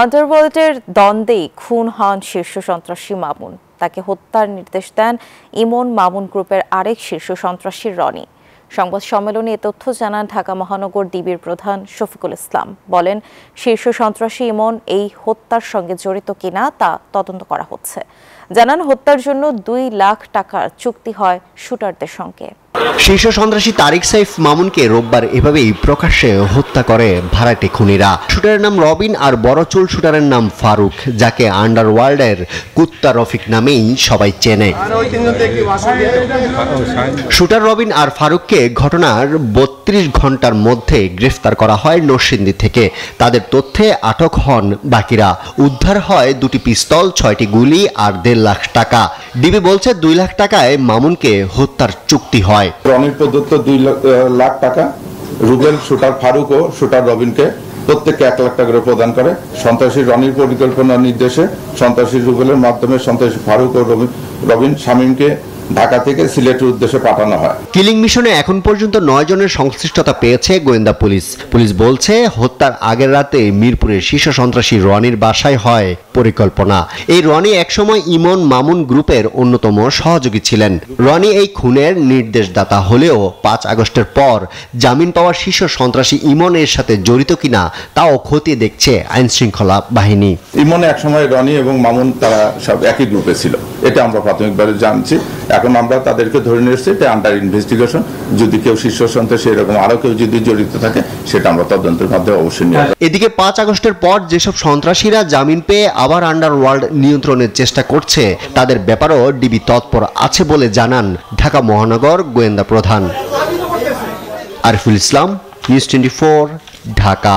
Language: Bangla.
আন্ডারওয়ার্ল্ডের দ্বন্দ্বেই খুন হন শীর্ষ সন্ত্রাসী মামুন। তাকে হত্যার নির্দেশ দেন ইমন মামুন গ্রুপের আরেক শীর্ষ সন্ত্রাসী রনি। সংবাদ সম্মেলনে এ তথ্য জানান ঢাকা মহানগর ডিবির প্রধান শফিকুল ইসলাম। বলেন, শীর্ষ সন্ত্রাসী ইমন এই হত্যার সঙ্গে জড়িত কিনা তা তদন্ত করা হচ্ছে। জানান, হত্যার জন্য 2 লাখ টাকার চুক্তি হয় শুটারদের সঙ্গে। শীর্ষ সন্ত্রাসী তারিক সাইফ মামুনকে রোববার এভাবেই প্রকাশ্যে হত্যা করে ভাড়াটে খুনিরা। শুটারের নাম রবিন আর বড় চুল শুটারের নাম ফারুক, যাকে আন্ডারওয়ার্ল্ডের কুত্তা রফিক নামেই সবাই চেনে। শুটার রবিন আর ফারুককে ঘটনার 32 ঘন্টার মধ্যে গ্রেফতার করা হয় নরসিংদী থেকে। তাদের তথ্যে আটক হন বাকিরা। উদ্ধার হয় 2টি পিস্তল, 6টি গুলি আর 1.5 লাখ টাকা। ডিবি বলছে 2 লাখ টাকায় মামুনকে হত্যার চুক্তি হয়। রনির প্রদত্ত 2 লাখ টাকা রুবেল, শুটার ফারুক ও শুটার রবিনকে প্রত্যেককে 1 লাখ টাকা করে প্রদান করে। সন্ত্রাসী রনির পরিকল্পনার নির্দেশে সন্ত্রাসী রুবেলের মাধ্যমে সন্ত্রাসী ফারুক ও রবিন শামীমকে ঢাকা থেকে সিলেটের উদ্দেশ্যে পাঠানো হয়। কিলিং মিশনে এখন পর্যন্ত 9 জনের সংশ্লিষ্টতা পেয়েছে গোয়েন্দা পুলিশ। পুলিশ বলছে, হত্যার আগের রাতে মিরপুরের শীর্ষ সন্ত্রাসী রনির বাসায় হয় পরিকল্পনা। এই রনি একসময় ইমন মামুন গ্রুপের অন্যতম সহযোগী ছিলেন। রনি এই খুনের নির্দেশদাতা হলেও 5 আগস্টের পর জামিন পাওয়া শীর্ষ সন্ত্রাসী ইমনের সাথে জড়িত কিনা তাও খতিয়ে দেখছে আইন শৃঙ্খলা বাহিনী। ইমন একসময় রনি এবং মামুন তারা সব একই গ্রুপে ছিল, এটা আমরা প্রাথমিকভাবে জানছি। এখন আমরা তাদেরকে ধরে নিয়ে এসেছি, এটা আন্ডার ইনভেস্টিগেশন। যদি কেউ শীর্ষ সন্ত্রাসী এরকম আরো কেউ যদি জড়িত থাকে, সেটা আমরা তদন্তের মাধ্যমে অবশ্যই নিয়ে আসবো। এদিকে 5 আগস্টের পর যেসব সন্ত্রাসীরা জামিন পেয়ে আবার আন্ডারওয়ার্ল্ড নিয়ন্ত্রণের চেষ্টা করছে, তাদের ব্যাপারেও ডিবি তৎপর আছে বলে জানান ঢাকা মহানগর গোয়েন্দা প্রধান। আরিফুল ইসলাম, নিউজ 24, ঢাকা।